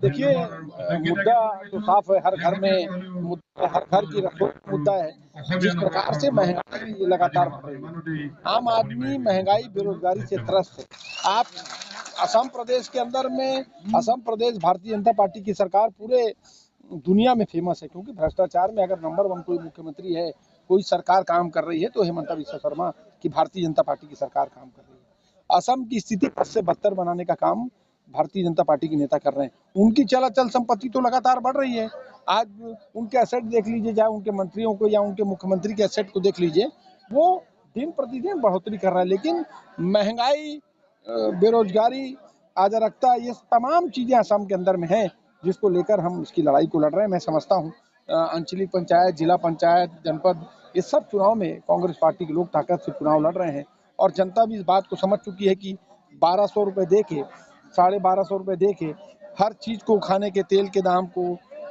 देखिए, मुद्दा तो साफ है, हर घर में मुद्दा, हर घर की रसोई मुद्दा है। जिस प्रकार से महंगाई लगातार बढ़ रही है, आम आदमी महंगाई बेरोजगारी से त्रस्त है। आप असम प्रदेश के अंदर में, असम प्रदेश भारतीय जनता पार्टी की सरकार पूरे दुनिया में फेमस है, क्योंकि भ्रष्टाचार में अगर नंबर 1 कोई मुख्यमंत्री है, कोई सरकार काम कर रही है तो हेमंत बिस्वा शर्मा की भारतीय जनता पार्टी की सरकार काम कर रही है। असम की स्थिति बद से बदतर बनाने का काम भारतीय जनता पार्टी के नेता कर रहे हैं। उनकी चल संपत्ति तो लगातार बढ़ रही है। आज उनके एसेट देख लीजिए, चाहे उनके मंत्रियों को या उनके मुख्यमंत्री के एसेट को देख लीजिए, वो दिन प्रतिदिन बढ़ोतरी कर रहा है। लेकिन महंगाई, बेरोजगारी, अराजकता, ये तमाम चीजें असम के अंदर में है, जिसको लेकर हम इसकी लड़ाई को लड़ रहे हैं। मैं समझता हूँ आंचलिक पंचायत, जिला पंचायत, जनपद, ये सब चुनाव में कांग्रेस पार्टी के लोग ताकत से चुनाव लड़ रहे हैं और जनता भी इस बात को समझ चुकी है कि 1200 रुपए दे के, 1250 रुपए दे के हर चीज को, खाने के तेल के दाम को,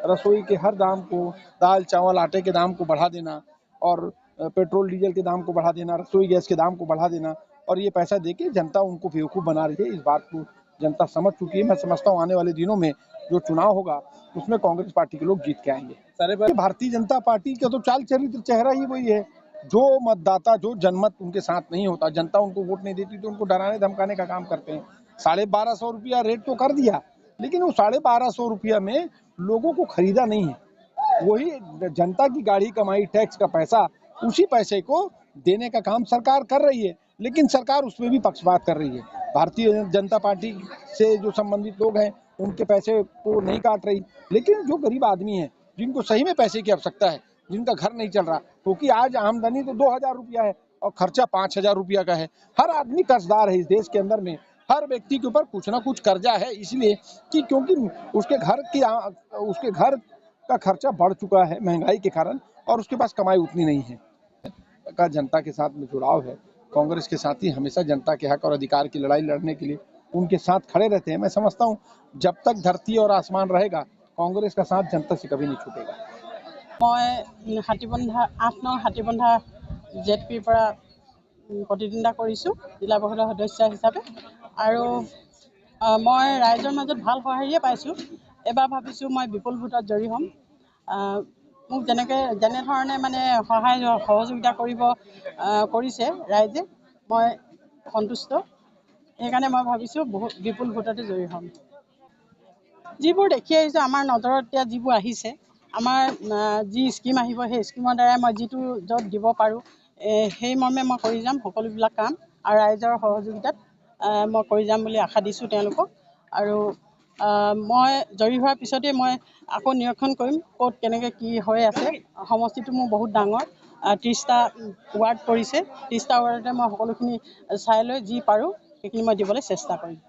रसोई के हर दाम को, दाल चावल आटे के दाम को बढ़ा देना और पेट्रोल डीजल के दाम को बढ़ा देना, रसोई गैस के दाम को बढ़ा देना और ये पैसा देके जनता उनको बेवकूफ बना रही है। इस बात को जनता समझ चुकी है। मैं समझता हूँ आने वाले दिनों में जो चुनाव होगा उसमें कांग्रेस पार्टी के लोग जीत के आएंगे। भारतीय जनता पार्टी का तो चाल चरित्र चेहरा ही वही है। जो मतदाता, जो जनमत उनके साथ नहीं होता, जनता उनको वोट नहीं देती, तो उनको डराने धमकाने का काम करते हैं। 1250 रुपया रेट तो कर दिया, लेकिन वो 1250 रुपया में लोगों को खरीदा नहीं है। वही जनता की गाढ़ी कमाई, टैक्स का पैसा, उसी पैसे को देने का काम सरकार कर रही है, लेकिन सरकार उसमें भी पक्षपात कर रही है। भारतीय जनता पार्टी से जो संबंधित लोग हैं उनके पैसे को नहीं काट रही, लेकिन जो गरीब आदमी है, जिनको सही में पैसे की आवश्यकता है, जिनका घर नहीं चल रहा, क्योंकि आज आमदनी तो 2000 रुपया है और खर्चा 5000 रुपया का है। हर आदमी कर्जदार है इस देश के अंदर में। हर व्यक्ति के ऊपर कुछ ना कुछ कर्जा है, इसलिए कि क्योंकि उसके घर का खर्चा बढ़ चुका है महंगाई के कारण और उसके पास कमाई उतनी नहीं है। का जनता के साथ में जुड़ाव है। कांग्रेस के साथी हमेशा जनता के हक और अधिकार की लड़ाई लड़ने के लिए उनके साथ खड़े रहते हैं। मैं समझता हूँ जब तक धरती और आसमान रहेगा, कांग्रेस का साथ जनता से कभी नहीं छूटेगा। मैं हाटीबंधा 8 नং हाटीबंधा जेडपिৰ পৰা প্ৰতিদ্বন্দ্বিতা কৰিছোঁ জিলা পৰিষদৰ সদস্য হিচাপে আৰু মই ৰাইজৰ মাজত ভাল সঁহাৰিয়ে পাইছোঁ। এবাৰ ভাবিছোঁ মই বিপুল ভোটত জয়ী হ'ম। মোক যেনেধৰণে মানে সহায় সহযোগিতা কৰিছে ৰাইজে, মই সন্তুষ্ট। সেইকাৰণে মই ভাবিছোঁ বিপুল ভোটতে জয়ী হ'ম। যিবোৰ দেখি আহিছোঁ, আমাৰ নজৰত এতিয়া যিবোৰ আহিছে, আমাৰ যি স্কিম আহিব, সেই স্কিমৰ দ্বাৰাই মই যিটো য'ত দিব পাৰোঁ সেই মৰ্মে মই কৰি যাম সকলোবিলাক কাম, আৰু ৰাইজৰ সহযোগিতাত মই কৰি যাম বুলি আশা দিছোঁ তেওঁলোকক। আৰু মই জয়ী হোৱাৰ পিছতেই মই আকৌ নিৰীক্ষণ কৰিম ক'ত কেনেকৈ কি হৈ আছে। সমষ্টিটো মোৰ বহুত ডাঙৰ, 30টা ৱাৰ্ড পৰিছে। 30টা ৱাৰ্ডতে মই সকলোখিনি চাই লৈ যি পাৰোঁ সেইখিনি মই দিবলৈ চেষ্টা কৰিম।